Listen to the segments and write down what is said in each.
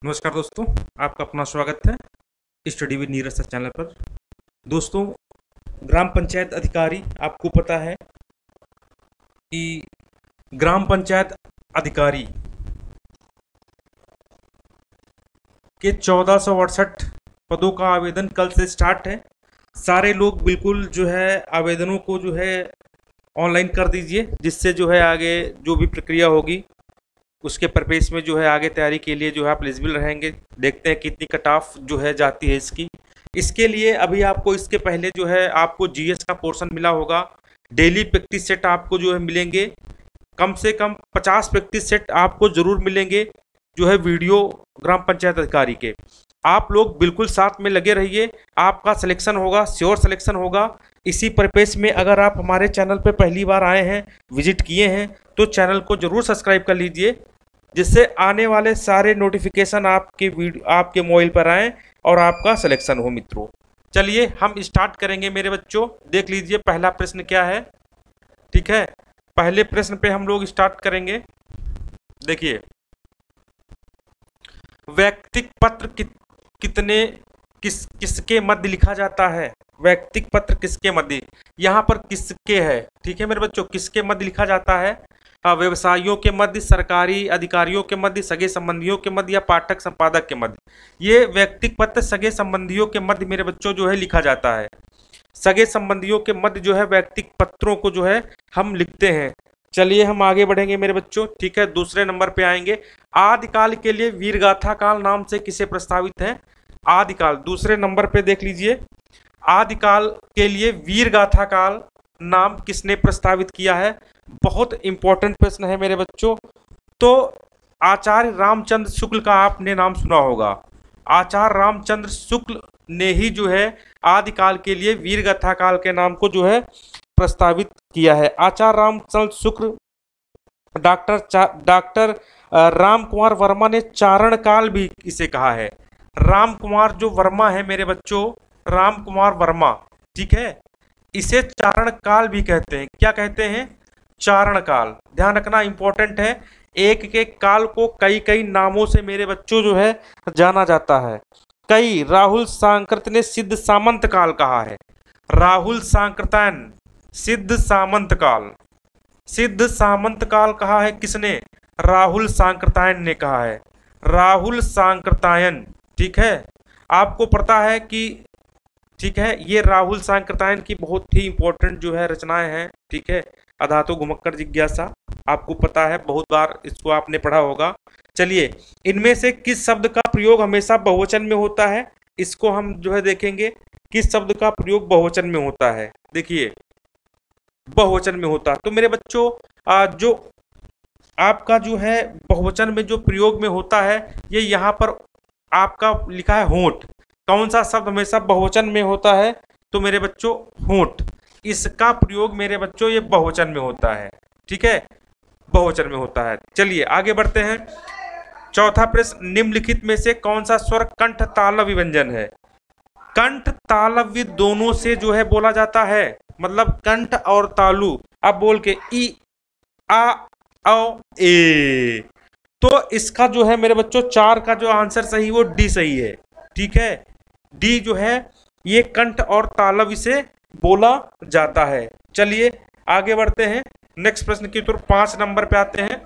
नमस्कार दोस्तों, आपका अपना स्वागत है study with Neeraj sir channel पर। दोस्तों, ग्राम पंचायत अधिकारी, आपको पता है कि ग्राम पंचायत अधिकारी के 1468 पदों का आवेदन कल से स्टार्ट है। सारे लोग बिल्कुल जो है आवेदनों को जो है ऑनलाइन कर दीजिए, जिससे जो है आगे जो भी प्रक्रिया होगी उसके परपेस में जो है आगे तैयारी के लिए जो है आप एलिजिबल रहेंगे। देखते हैं कितनी कट ऑफ जो है जाती है इसकी। इसके लिए अभी आपको इसके पहले जो है आपको जीएस का पोर्शन मिला होगा। डेली प्रैक्टिस सेट आपको जो है मिलेंगे, कम से कम 50 प्रैक्टिस सेट आपको जरूर मिलेंगे जो है वीडियो ग्राम पंचायत अधिकारी के। आप लोग बिल्कुल साथ में लगे रहिए, आपका सिलेक्शन होगा, श्योर सिलेक्शन होगा। इसी परपेस में अगर आप हमारे चैनल पर पहली बार आए हैं, विजिट किए हैं, तो चैनल को जरूर सब्सक्राइब कर लीजिए, जिससे आने वाले सारे नोटिफिकेशन आपके मोबाइल पर आए और आपका सिलेक्शन हो। मित्रों, चलिए हम स्टार्ट करेंगे मेरे बच्चों। देख लीजिए पहला प्रश्न क्या है। ठीक है, पहले प्रश्न पे हम लोग स्टार्ट करेंगे। देखिए, वैयक्तिक पत्र किसके मध्य लिखा जाता है? वैयक्तिक पत्र किसके मध्य, यहाँ पर किसके है? ठीक है मेरे बच्चों, किसके मध्य लिखा जाता है? व्यवसायियों के मध्य, सरकारी अधिकारियों के मध्य, सगे संबंधियों के मध्य या पाठक संपादक के मध्य। ये वैयक्तिक पत्र सगे संबंधियों के मध्य मेरे बच्चों जो है लिखा जाता है। सगे संबंधियों के मध्य जो है वैयक्तिक पत्रों को जो है हम लिखते हैं। चलिए हम आगे बढ़ेंगे मेरे बच्चों। ठीक है, दूसरे नंबर पे आएंगे। आदिकाल के लिए वीरगाथा काल नाम से किसे प्रस्तावित है? आदिकाल, दूसरे नंबर पे देख लीजिए। आदिकाल के लिए वीरगाथा काल नाम किसने प्रस्तावित किया है? बहुत इंपॉर्टेंट प्रश्न है मेरे बच्चों। तो आचार्य रामचंद्र शुक्ल का आपने नाम सुना होगा। आचार्य रामचंद्र शुक्ल ने ही जो है आदिकाल के लिए वीरगाथा काल के नाम को जो है प्रस्तावित किया है। आचार्य रामचंद्र शुक्ल डॉक्टर राम कुमार वर्मा ने चारण काल भी इसे कहा है। राम कुमार जो वर्मा है मेरे बच्चों, राम कुमार वर्मा, ठीक है, इसे चारण काल भी कहते हैं। क्या कहते हैं? चारण काल। ध्यान रखना, इंपॉर्टेंट है। एक के काल को कई कई नामों से मेरे बच्चों जो है जाना जाता है। कई राहुल सांकृत ने सिद्ध सामंत काल कहा है। राहुल सांकृतायन सिद्ध सामंत काल, सिद्ध सामंत काल कहा है किसने? राहुल सांकृतायन ने कहा है। राहुल सांकृतायन, ठीक है, आपको पता है कि ठीक है, ये राहुल सांकृतायन की बहुत ही इंपॉर्टेंट जो है रचनाएं हैं। ठीक है, अधातु घुमक्कड़ जिज्ञासा, आपको पता है, बहुत बार इसको आपने पढ़ा होगा। चलिए, इनमें से किस शब्द का प्रयोग हमेशा बहुवचन में होता है? इसको हम जो है देखेंगे, किस शब्द का प्रयोग बहुवचन में होता है। देखिए, बहुवचन में होता है तो मेरे बच्चों जो आपका जो है बहुवचन में जो प्रयोग में होता है, ये यहाँ पर आपका लिखा है होंठ। कौन सा शब्द हमेशा बहुवचन में होता है? तो मेरे बच्चों होंठ, इसका प्रयोग मेरे बच्चों ये बहुवचन में होता है। ठीक है, बहुवचन में होता है। चलिए आगे बढ़ते हैं। चौथा प्रश्न, निम्नलिखित में से कौन सा स्वर कंठ तालव्य व्यंजन है? कंठ तालव्य दोनों से जो है बोला जाता है, मतलब कंठ और तालु। अब बोल के ई आ औ ए, तो इसका जो है मेरे बच्चों 4 का जो आंसर सही वो डी सही है। ठीक है, डी जो है ये कंठ और तालव्य से बोला जाता है। चलिए आगे बढ़ते हैं। नेक्स्ट प्रश्न की तरफ 5 नंबर पे आते हैं।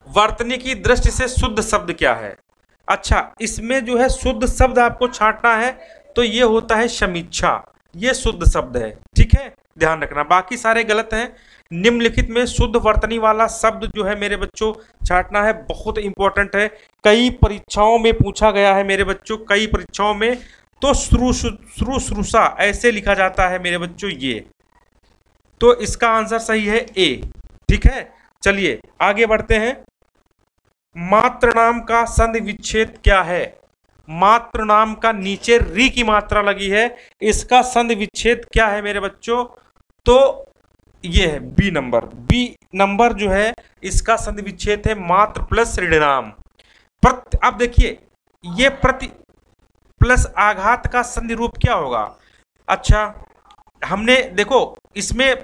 वर्तनी की दृष्टि से शुद्ध शब्द क्या है? अच्छा, इसमें जो है शुद्ध शब्द आपको छांटना है, तो ये होता है समीक्षा, ये शुद्ध शब्द है। ठीक है, ध्यान रखना, बाकी सारे गलत हैं। निम्नलिखित में शुद्ध वर्तनी वाला शब्द जो है मेरे बच्चों छांटना है, बहुत इंपॉर्टेंट है। कई परीक्षाओं में पूछा गया है मेरे बच्चों, कई परीक्षाओं में। तो शुश्रूषा ऐसे लिखा जाता है मेरे बच्चों ये, तो इसका आंसर सही है ए। ठीक है, चलिए आगे बढ़ते हैं। मात्र नाम का संधि विच्छेद क्या है? मात्र नाम का नीचे री की मात्रा लगी है, इसका संधि विच्छेद क्या है मेरे बच्चों? तो ये है बी नंबर। बी नंबर जो है इसका संधि विच्छेद है मात्र प्लस ऋणाम। अब देखिए, ये प्रति प्लस आघात का संधि रूप क्या होगा? अच्छा, हमने देखो इसमें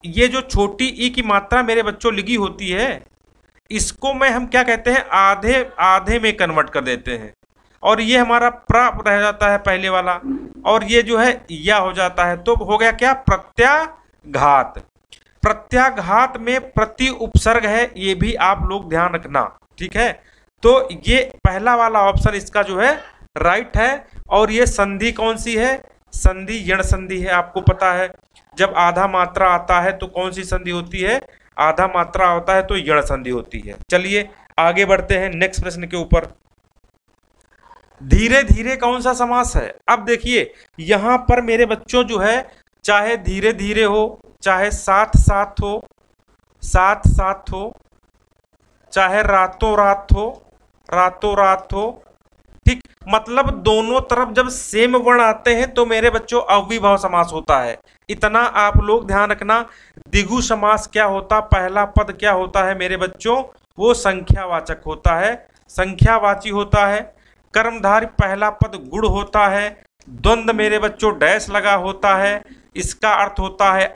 ये जो छोटी ई की मात्रा मेरे बच्चों लिखी होती है, इसको में हम क्या कहते हैं, आधे आधे में कन्वर्ट कर देते हैं, और ये हमारा प्रा रह जाता है पहले वाला, और ये जो है या हो जाता है। तो हो गया क्या, प्रत्याघात। प्रत्याघात में प्रति उपसर्ग है, ये भी आप लोग ध्यान रखना, ठीक है। तो ये पहला वाला ऑप्शन इसका जो है राइट है। और ये संधि कौन सी है, संधि यण संधि है। आपको पता है जब आधा मात्रा आता है तो कौन सी संधि होती है, आधा मात्रा होता है तो यण संधि होती है। चलिए आगे बढ़ते हैं नेक्स्ट प्रश्न के ऊपर। धीरे धीरे कौन सा समास है। अब देखिए यहां पर मेरे बच्चों जो है, चाहे धीरे धीरे हो, चाहे साथ साथ हो, साथ साथ हो, चाहे रातों रात हो, रातों रात हो, ठीक, मतलब दोनों तरफ जब सेम वर्ण आते हैं तो मेरे बच्चों अव्ययभाव समास होता है। इतना आप लोग ध्यान रखना। द्विगु समास क्या होता, पहला पद क्या होता है मेरे बच्चों, वो संख्यावाचक होता है, संख्यावाची होता है। कर्मधारय पहला पद गुण होता है। द्वंद्व मेरे बच्चों डैश लगा होता है, इसका अर्थ होता है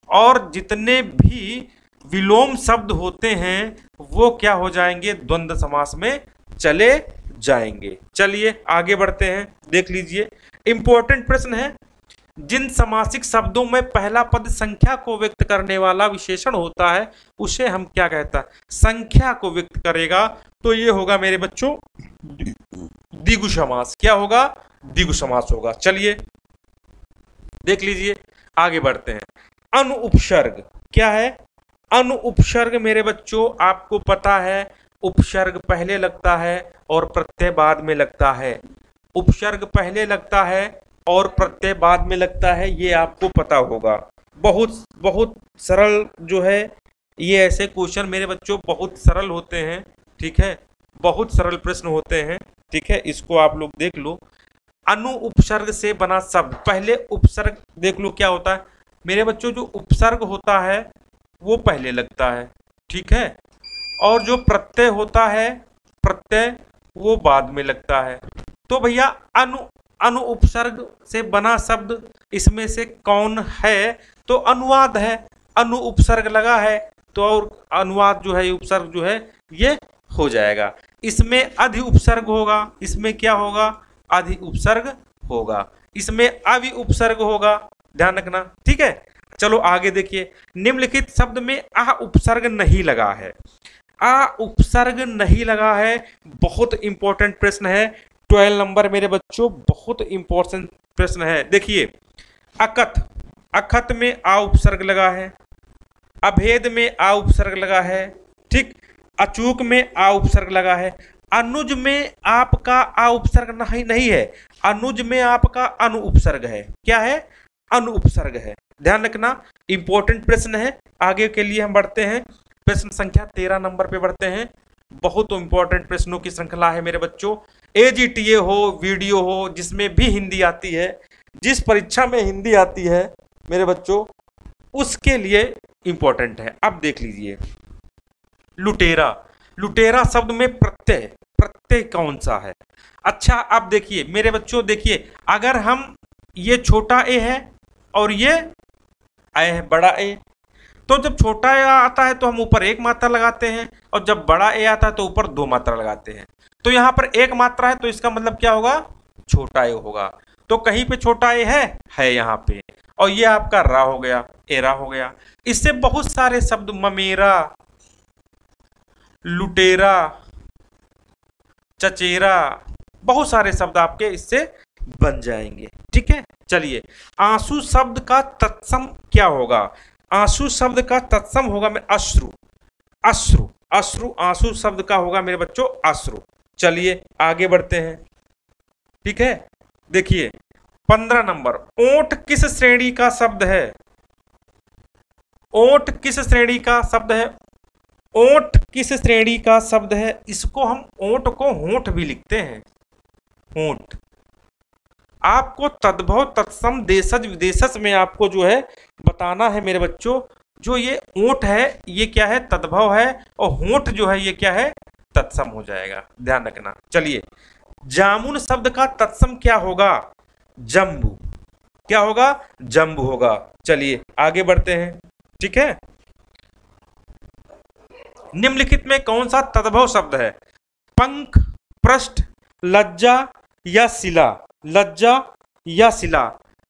और जितने भी विलोम शब्द होते हैं वो क्या हो जाएंगे, द्वंद्व समास में चले जाएंगे। चलिए आगे बढ़ते हैं, देख लीजिए इंपॉर्टेंट प्रश्न है। जिन समासिक शब्दों में पहला पद संख्या को व्यक्त करने वाला विशेषण होता है उसे हम क्या कहता है, संख्या को व्यक्त करेगा, तो ये होगा मेरे बच्चों द्विगु समास। क्या होगा, द्विगु समास होगा। चलिए देख लीजिए आगे बढ़ते हैं। अनुउपसर्ग क्या है, अनुउपसर्ग मेरे बच्चों आपको पता है, उपसर्ग पहले लगता है और प्रत्यय बाद में लगता है। उपसर्ग पहले लगता है और प्रत्यय बाद में लगता है, ये आपको पता होगा। बहुत बहुत सरल जो है ये ऐसे क्वेश्चन मेरे बच्चों बहुत सरल होते हैं, ठीक है, बहुत सरल प्रश्न होते हैं, ठीक है, इसको आप लोग देख लो। अनु उपसर्ग से बना शब्द, पहले उपसर्ग देख लो क्या होता है मेरे बच्चों, जो उपसर्ग होता है वो पहले लगता है, ठीक है, और जो प्रत्यय होता है प्रत्यय वो बाद में लगता है। तो भैया अनु उपसर्ग से बना शब्द इसमें से कौन है, तो अनुवाद है। अनु उपसर्ग लगा है तो और अनुवाद जो है उपसर्ग जो है ये हो जाएगा। इसमें अधि उपसर्ग होगा, इसमें क्या होगा, अधि उपसर्ग होगा, इसमें अवि उपसर्ग होगा, ध्यान रखना, ठीक है। चलो आगे देखिए, निम्नलिखित शब्द में आ उपसर्ग नहीं लगा है। आ उपसर्ग नहीं लगा है, बहुत इंपॉर्टेंट प्रश्न है, 12 नंबर मेरे बच्चों, बहुत इंपॉर्टेंट प्रश्न है। देखिए अकथ, अकथ में आ उपसर्ग लगा है, अभेद में आ उपसर्ग लगा है, ठीक, अचूक में आ उपसर्ग लगा है, अनुज में आपका आ उपसर्ग नहीं है, अनुज में आपका अनु उपसर्ग है। क्या है, अनु उपसर्ग है, ध्यान रखना, इंपॉर्टेंट प्रश्न है। आगे के लिए हम बढ़ते हैं, प्रश्न संख्या 13 नंबर पे बढ़ते हैं। बहुत इंपॉर्टेंट प्रश्नों की श्रृंखला है मेरे बच्चों। एजीटीए हो, वीडियो हो, जिसमें भी हिंदी आती है, जिस परीक्षा में हिंदी आती है मेरे बच्चों उसके लिए इंपॉर्टेंट है। अब देख लीजिए लुटेरा, लुटेरा शब्द में प्रत्यय, प्रत्यय कौन सा है। अच्छा अब देखिए मेरे बच्चों, देखिए अगर हम ये छोटा ए है और ये ए है बड़ा ए, तो जब छोटा ए आता है तो हम ऊपर एक मात्रा लगाते हैं और जब बड़ा ए आता है तो ऊपर दो मात्रा लगाते हैं। तो यहाँ पर एक मात्रा है तो इसका मतलब क्या होगा, छोटा ए होगा। तो कहीं पे छोटा ए है यहाँ पे, और ये आपका रा हो गया, एरा हो गया। इससे बहुत सारे शब्द, ममेरा, लुटेरा, चचेरा, बहुत सारे शब्द आपके इससे बन जाएंगे, ठीक है। चलिए आंसू शब्द का तत्सम क्या होगा, आंसू शब्द का तत्सम होगा में अश्रु, अश्रु, अश्रु आंसू शब्द का होगा मेरे बच्चों अश्रु। चलिए आगे बढ़ते हैं, ठीक है। देखिए 15 नंबर, ओंठ किस श्रेणी का शब्द है, ओंठ किस श्रेणी का शब्द है, ओंठ किस श्रेणी का शब्द है। इसको हम ओंठ को होंठ भी लिखते हैं, होंठ। आपको तद्भव तत्सम देशज विदेशज में आपको जो है बताना है मेरे बच्चों, जो ये ओंठ है ये क्या है, तद्भव है, और होंठ जो है ये क्या है, तत्सम हो जाएगा, ध्यान रखना। चलिए जामुन शब्द का तत्सम क्या होगा, जम्बू, क्या होगा, जम्बू होगा। चलिए आगे बढ़ते हैं, ठीक है। निम्नलिखित में कौन सा तद्भव शब्द है? पंख, पृष्ठ, लज्जा या शिला? लज्जा या शिला?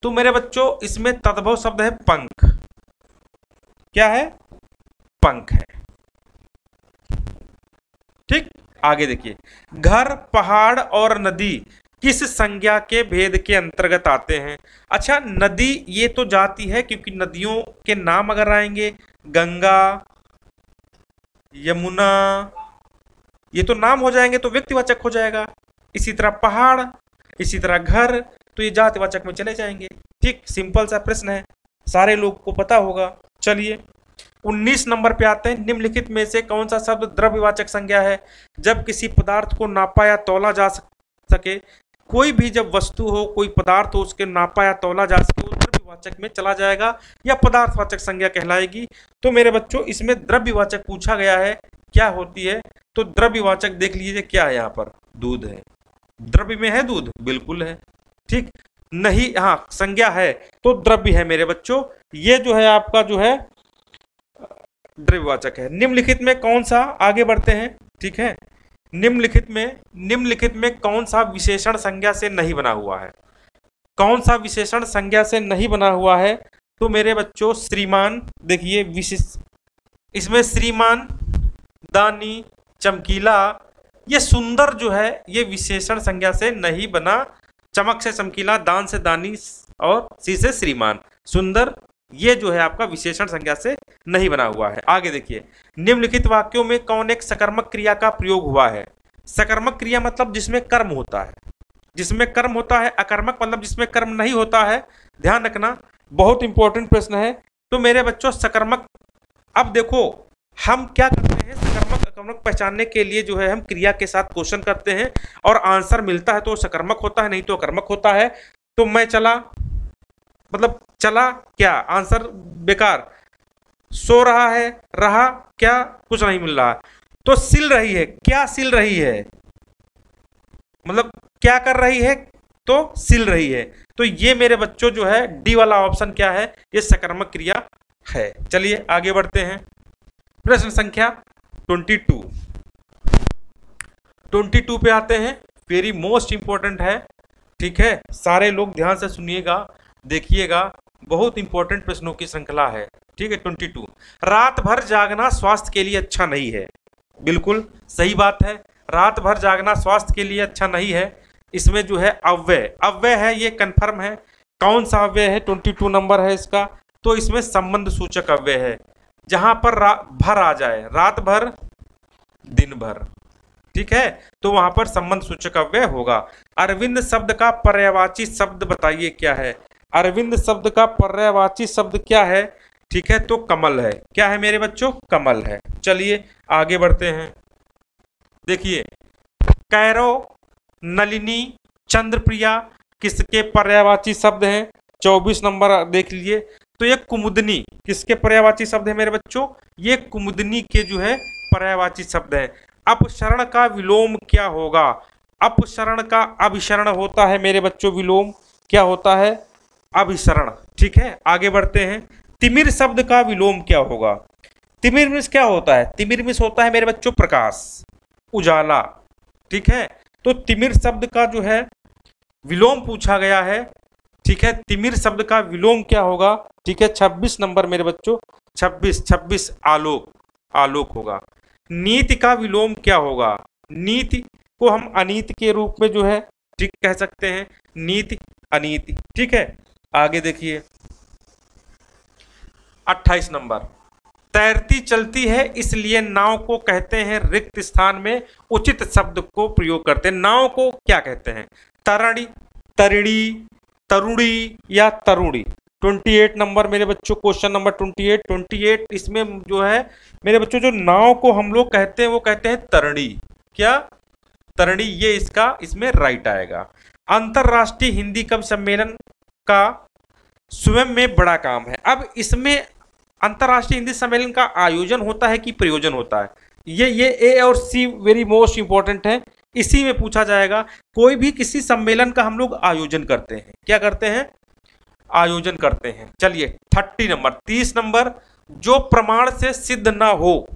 तो मेरे बच्चों इसमें तद्भव शब्द है पंख। क्या है? पंख है। ठीक, आगे देखिए, घर, पहाड़ और नदी किस संज्ञा के भेद के अंतर्गत आते हैं? अच्छा, नदी ये तो जाती है, क्योंकि नदियों के नाम अगर आएंगे गंगा, यमुना, ये तो नाम हो जाएंगे तो व्यक्तिवाचक हो जाएगा। इसी तरह पहाड़, इसी तरह घर, तो ये जातिवाचक में चले जाएंगे। ठीक, सिंपल सा प्रश्न है, सारे लोग को पता होगा। चलिए 19 नंबर पे आते हैं। निम्नलिखित में से कौन सा शब्द द्रव्यवाचक संज्ञा है? जब किसी पदार्थ को नापा या तौला जा सके, कोई भी जब वस्तु हो, कोई पदार्थ हो, उसके नापा या तौला जा सके, वो द्रव्यवाचक में चला जाएगा या पदार्थवाचक संज्ञा कहलाएगी। तो मेरे बच्चों इसमें द्रव्यवाचक पूछा गया है, क्या होती है? तो द्रव्यवाचक देख लीजिए क्या है, यहाँ पर दूध है। द्रव्य में है दूध, बिल्कुल है। ठीक, नहीं, हाँ संज्ञा है तो द्रव्य है मेरे बच्चों। ये जो है आपका जो है द्रव्यवाचक है। निम्नलिखित में कौन सा, आगे बढ़ते हैं, ठीक है, निम्नलिखित में कौन सा विशेषण संज्ञा से नहीं बना हुआ है? कौन सा विशेषण संज्ञा से नहीं बना हुआ है? तो मेरे बच्चों श्रीमान, देखिए विशेष, इसमें श्रीमान, दानी, चमकीला, ये सुंदर जो है ये विशेषण संज्ञा से नहीं बना। चमक से चमकीला, दान से दानी और सी से श्रीमान, सुंदर, ये जो है आपका विशेषण संज्ञा से नहीं बना हुआ है। आगे देखिए, निम्नलिखित वाक्यों में कौन एक सकर्मक क्रिया का प्रयोग हुआ है? सकर्मक क्रिया मतलब जिसमें कर्म होता है, जिसमें कर्म होता है। अकर्मक मतलब जिसमें कर्म नहीं होता है। ध्यान रखना, बहुत इंपॉर्टेंट प्रश्न है। तो मेरे बच्चों सकर्मक, अब देखो हम क्या करते हैं, सकर्मक अकर्मक पहचानने के लिए जो है हम क्रिया के साथ क्वेश्चन करते हैं और आंसर मिलता है तो सकर्मक होता है, नहीं तो अकर्मक होता है। तो मैं चला, मतलब चला क्या, आंसर बेकार। सो रहा है, रहा क्या, कुछ नहीं मिल रहा। तो सिल रही है, क्या सिल रही है, मतलब क्या कर रही है, तो सिल रही है। तो ये मेरे बच्चों जो है डी वाला ऑप्शन क्या है, ये सकर्मक क्रिया है। चलिए आगे बढ़ते हैं। प्रश्न संख्या 22 पे आते हैं। वेरी मोस्ट इंपॉर्टेंट है, ठीक है, सारे लोग ध्यान से सुनिएगा, देखिएगा, बहुत इंपॉर्टेंट प्रश्नों की श्रृंखला है। ठीक है, 22, रात भर जागना स्वास्थ्य के लिए अच्छा नहीं है। बिल्कुल सही बात है, रात भर जागना स्वास्थ्य के लिए अच्छा नहीं है। इसमें जो है अव्यय, अव्यय है, ये कंफर्म है। कौन सा अव्यय है? 22 नंबर है इसका। तो इसमें संबंध सूचक अव्यय है, जहां पर भर आ जाए, रात भर, दिन भर, ठीक है, तो वहां पर संबंध सूचक अव्यय होगा। अरविंद शब्द का पर्यायवाची शब्द बताइए क्या है? अरविंद शब्द का पर्यायवाची शब्द क्या है? ठीक है, तो कमल है। क्या है मेरे बच्चों? कमल है। चलिए आगे बढ़ते हैं। देखिए, कैरव, नलिनी, चंद्रप्रिया किसके पर्यायवाची शब्द हैं? 24 नंबर देख लीजिए। तो ये कुमुदनी किसके पर्यायवाची शब्द है मेरे बच्चों? ये कुमुदनी के जो है पर्यायवाची शब्द है। अपसरण का विलोम क्या होगा? अपसरण का अभिसरण होता है मेरे बच्चों, विलोम क्या होता है? अभिसरण। ठीक है, आगे बढ़ते हैं। तिमिर शब्द का विलोम क्या होगा? तिमिर्मिस क्या होता है? तिमिर्मिस होता है मेरे बच्चों प्रकाश, उजाला। ठीक है, तो तिमिर शब्द का जो है विलोम पूछा गया है। ठीक है, तिमिर शब्द का विलोम क्या होगा? ठीक है, 26 नंबर मेरे बच्चों, 26 आलोक, आलोक होगा। नीति का विलोम क्या होगा? नीति को हम अनीति के रूप में जो है ठीक कह सकते हैं, नीति अनीति। ठीक है, आगे देखिए 28 नंबर, तैरती चलती है इसलिए नाव को कहते हैं, रिक्त स्थान में उचित शब्द को प्रयोग करते हैं। नाव को क्या कहते हैं? तरणी, तरिणी, तरुणी या तरुणी। 28 नंबर मेरे बच्चों, क्वेश्चन नंबर 28 इसमें जो है मेरे बच्चों जो नाव को हम लोग कहते हैं वो कहते हैं तरणी। क्या? तरणी, ये इसका इसमें राइट आएगा। अंतरराष्ट्रीय हिंदी कवि सम्मेलन का स्वयं में बड़ा काम है। अब इसमें अंतरराष्ट्रीय हिंदी सम्मेलन का आयोजन होता है कि प्रयोजन होता है? ये ए और सी वेरी मोस्ट इंपॉर्टेंट है, इसी में पूछा जाएगा। कोई भी किसी सम्मेलन का हम लोग आयोजन करते हैं, क्या करते हैं? आयोजन करते हैं। चलिए 30 नंबर, 30 नंबर, जो प्रमाण से सिद्ध ना हो,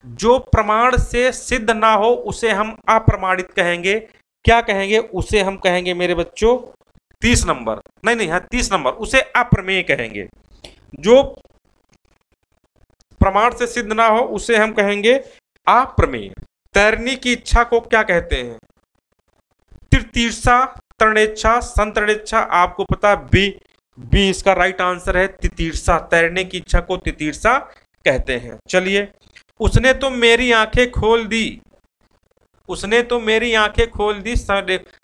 जो प्रमाण से सिद्ध ना हो उसे हम अप्रमाणित कहेंगे। क्या कहेंगे? उसे हम कहेंगे मेरे बच्चों 30 नंबर, नहीं नहीं, हाँ 30 नंबर, उसे अप्रमेय कहेंगे। जो प्रमाण से सिद्ध ना हो उसे हम कहेंगे अप्रमेय। तैरने की इच्छा को क्या कहते हैं? तितीर्षा, तरणेच्छा, संतरणेच्छा। आपको पता बी, बी इसका राइट आंसर है, तितीर्षा। तैरने की इच्छा को तितीर्षा कहते हैं। चलिए, उसने तो मेरी आंखें खोल दी, उसने तो मेरी आंखें खोल दी।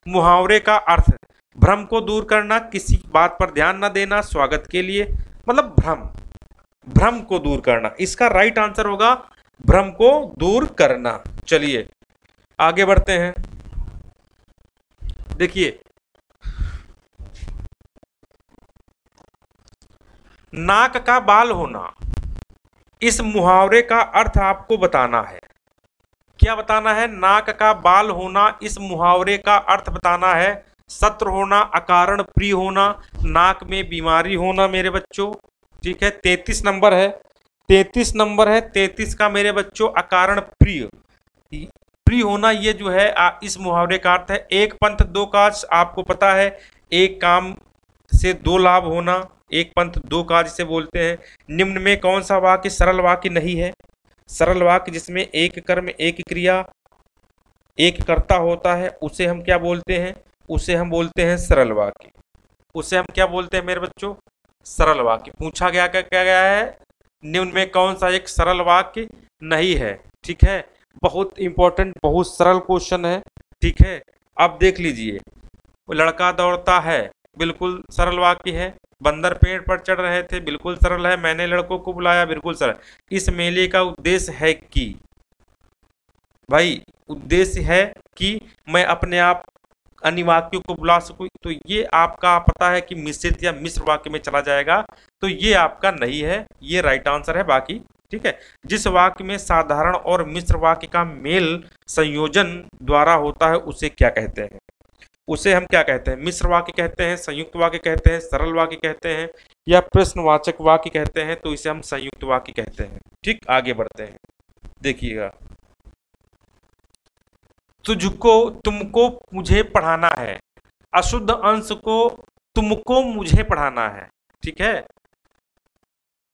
मुहावरे का अर्थ भ्रम को दूर करना, किसी बात पर ध्यान न देना, स्वागत के लिए, मतलब भ्रम, भ्रम को दूर करना। इसका राइट आंसर होगा भ्रम को दूर करना। चलिए आगे बढ़ते हैं। देखिए, नाक का बाल होना, इस मुहावरे का अर्थ आपको बताना है। क्या बताना है? नाक का बाल होना, इस मुहावरे का अर्थ बताना है। शत्रु होना, अकारण प्रिय होना, नाक में बीमारी होना मेरे बच्चों। ठीक है, 33 नंबर है, 33 नंबर है, 33 का मेरे बच्चों अकारण प्रिय, प्रिय होना, ये जो है इस मुहावरे का अर्थ है। एक पंथ दो काज, आपको पता है, एक काम से दो लाभ होना, एक पंथ दो काज से बोलते हैं। निम्न में कौन सा वाक्य सरल वाक्य नहीं है? सरल वाक्य जिसमें एक कर्म एक क्रिया एक कर्ता होता है उसे हम क्या बोलते हैं? उसे हम बोलते हैं सरल वाक्य। उसे हम क्या बोलते हैं मेरे बच्चों? सरल वाक्य। पूछा गया क्या गया है? निम्न में कौन सा एक सरल वाक्य नहीं है? ठीक है, बहुत इंपॉर्टेंट, बहुत सरल क्वेश्चन है। ठीक है, अब देख लीजिए, वो लड़का दौड़ता है, बिल्कुल सरल वाक्य है। बंदर पेड़ पर चढ़ रहे थे, बिल्कुल सरल है। मैंने लड़कों को बुलाया, बिल्कुल सरल। इस मेले का उद्देश्य है कि, भाई उद्देश्य है कि मैं अपने आप अन्य वाक्यों को बुला सकूं, तो ये आपका पता है कि मिश्रित या मिश्र वाक्य में चला जाएगा, तो ये आपका नहीं है, ये राइट आंसर है। बाकी ठीक है, जिस वाक्य में साधारण और मिश्र वाक्य का मेल संयोजन द्वारा होता है उसे क्या कहते हैं? उसे हम क्या कहते हैं? मिश्र वाक्य कहते हैं, संयुक्त वाक्य कहते हैं, सरल वाक्य कहते हैं, या प्रश्नवाचक वाक्य कहते हैं, तो इसे हम संयुक्त वाक्य कहते हैं। ठीक, आगे बढ़ते हैं। देखिएगा, तुझको तुमको मुझे पढ़ाना है, अशुद्ध अंश को तुमको मुझे पढ़ाना है। ठीक है,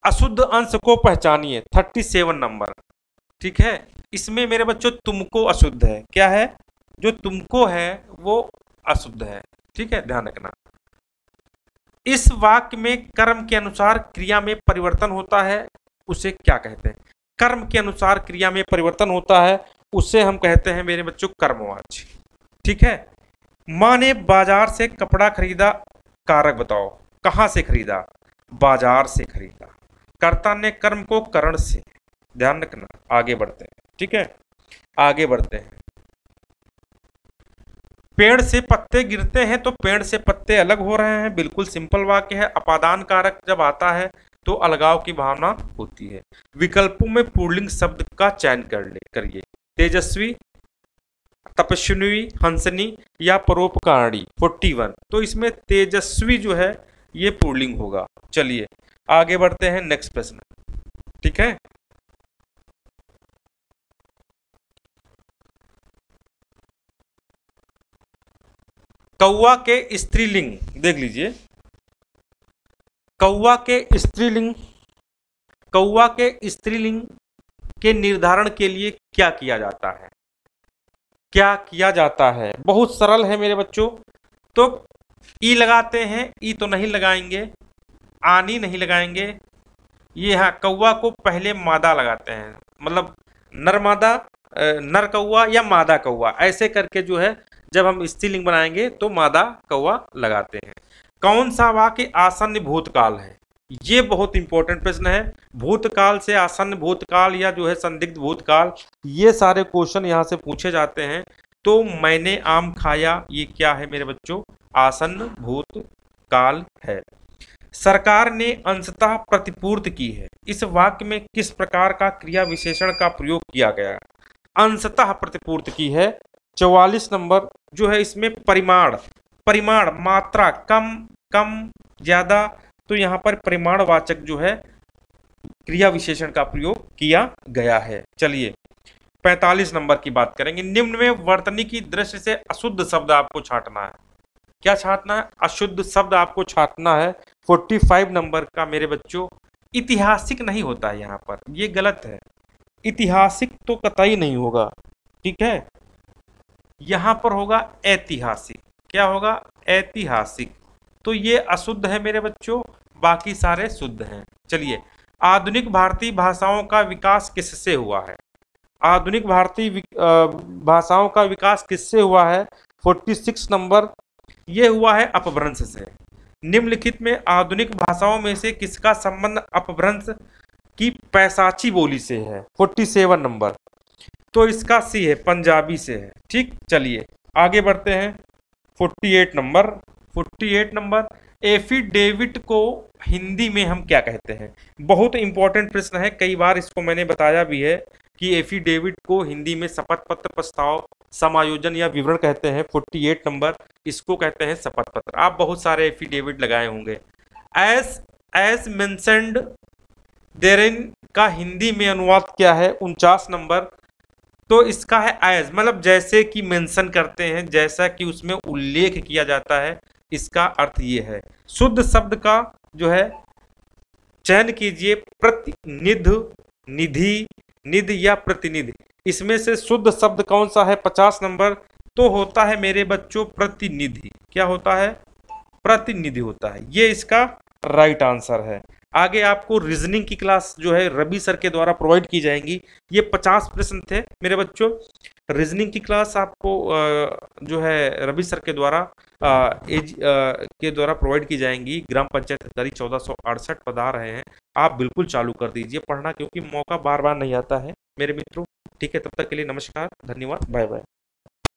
अशुद्ध अंश को पहचानिए, 37 नंबर। ठीक है, इसमें मेरे बच्चों तुमको अशुद्ध है। क्या है? जो तुमको है वो अशुद्ध है। ठीक है, ध्यान रखना। इस वाक्य में कर्म के अनुसार क्रिया में परिवर्तन होता है, उसे क्या कहते हैं? कर्म के अनुसार क्रिया में परिवर्तन होता है, उसे हम कहते हैं मेरे बच्चों कर्मवाची। ठीक है, माँ ने बाजार से कपड़ा खरीदा, कारक बताओ, कहां से खरीदा? बाजार से खरीदा। कर्ता ने कर्म को करण से, ध्यान रखना। आगे बढ़ते हैं। ठीक है, आगे बढ़ते हैं। पेड़ से पत्ते गिरते हैं तो पेड़ से पत्ते अलग हो रहे हैं, बिल्कुल सिंपल वाक्य है। अपादान कारक जब आता है तो अलगाव की भावना होती है। विकल्पों में पुल्लिंग शब्द का चयन करिए। तेजस्वी, तपस्विनी, हंसनी या परोपकारिणी। 41, तो इसमें तेजस्वी जो है ये पुल्लिंग होगा। चलिए आगे बढ़ते हैं, नेक्स्ट प्रश्न। ठीक है, कौवा के स्त्रीलिंग देख लीजिए। कौवा के स्त्रीलिंग, कौवा के स्त्रीलिंग के निर्धारण के लिए क्या किया जाता है? क्या किया जाता है? बहुत सरल है मेरे बच्चों। तो ई लगाते हैं, ई तो नहीं लगाएंगे, आनी नहीं लगाएंगे। ये हाँ, कौवा को पहले मादा लगाते हैं, मतलब नर मादा, नर कौवा या मादा कौवा, ऐसे करके जो है जब हम स्त्रीलिंग बनाएंगे तो मादा कौवा लगाते हैं। कौन सा वाक्य आसन्न भूतकाल है? ये बहुत इंपॉर्टेंट प्रश्न है। भूतकाल से आसन्न भूतकाल या जो है संदिग्ध भूतकाल, ये सारे क्वेश्चन यहाँ से पूछे जाते हैं। तो मैंने आम खाया, ये क्या है मेरे बच्चों? आसन्न भूतकाल है। सरकार ने अंशतः प्रतिपूर्ति की है, इस वाक्य में किस प्रकार का क्रिया विशेषण का प्रयोग किया गया? अंशतः प्रतिपूर्ति की है। 44 नंबर जो है, इसमें परिमाण, परिमाण मात्रा, कम कम ज्यादा, तो यहाँ पर परिमाणवाचक जो है क्रिया विशेषण का प्रयोग किया गया है। चलिए 45 नंबर की बात करेंगे। निम्न में वर्तनी की दृष्टि से अशुद्ध शब्द आपको छांटना है। क्या छांटना है? अशुद्ध शब्द आपको छांटना है। 45 नंबर का मेरे बच्चों, ऐतिहासिक नहीं होता है यहाँ पर, ये गलत है। ऐतिहासिक तो कतई नहीं होगा, ठीक है। यहाँ पर होगा ऐतिहासिक। क्या होगा? ऐतिहासिक। तो ये अशुद्ध है मेरे बच्चों, बाकी सारे शुद्ध हैं। चलिए, आधुनिक भारतीय भाषाओं का विकास किससे हुआ है? आधुनिक भारतीय भाषाओं का विकास किससे हुआ है? 46 नंबर, ये हुआ है अपभ्रंश से। निम्नलिखित में आधुनिक भाषाओं में से किसका संबंध अपभ्रंश की पैशाची बोली से है? 47 नंबर, तो इसका सी है, पंजाबी से है। ठीक, चलिए आगे बढ़ते हैं। 48 नंबर, 48 नंबर, एफिडेविट को हिंदी में हम क्या कहते हैं? बहुत इंपॉर्टेंट प्रश्न है, कई बार इसको मैंने बताया भी है कि एफिडेविट को हिंदी में शपथ पत्र, प्रस्ताव, समायोजन या विवरण कहते हैं। 48 नंबर, इसको कहते हैं शपथ पत्र। आप बहुत सारे एफिडेविट लगाए होंगे। एज मेंशन्ड देयरिन का हिंदी में अनुवाद क्या है? 49 नंबर, तो इसका है एज, मतलब जैसे कि मेंशन करते हैं, जैसा कि उसमें उल्लेख किया जाता है, इसका अर्थ ये है। शुद्ध शब्द का जो है चयन कीजिए, प्रतिनिधि, निधि, निधि या प्रतिनिधि। इसमें से शुद्ध शब्द कौन सा है? 50 नंबर, तो होता है मेरे बच्चों प्रतिनिधि। क्या होता है? प्रतिनिधि होता है। ये इसका राइट आंसर है। आगे आपको रीजनिंग की क्लास जो है रवि सर के द्वारा प्रोवाइड की जाएंगी। ये 50 प्रश्न थे मेरे बच्चों। रीजनिंग की क्लास आपको जो है रवि सर के द्वारा प्रोवाइड की जाएंगी। ग्राम पंचायत अधिकारी 1468 पढ़ा रहे हैं, आप बिल्कुल चालू कर दीजिए पढ़ना, क्योंकि मौका बार बार नहीं आता है मेरे मित्रों। ठीक है, तब तक के लिए नमस्कार, धन्यवाद, बाय बाय।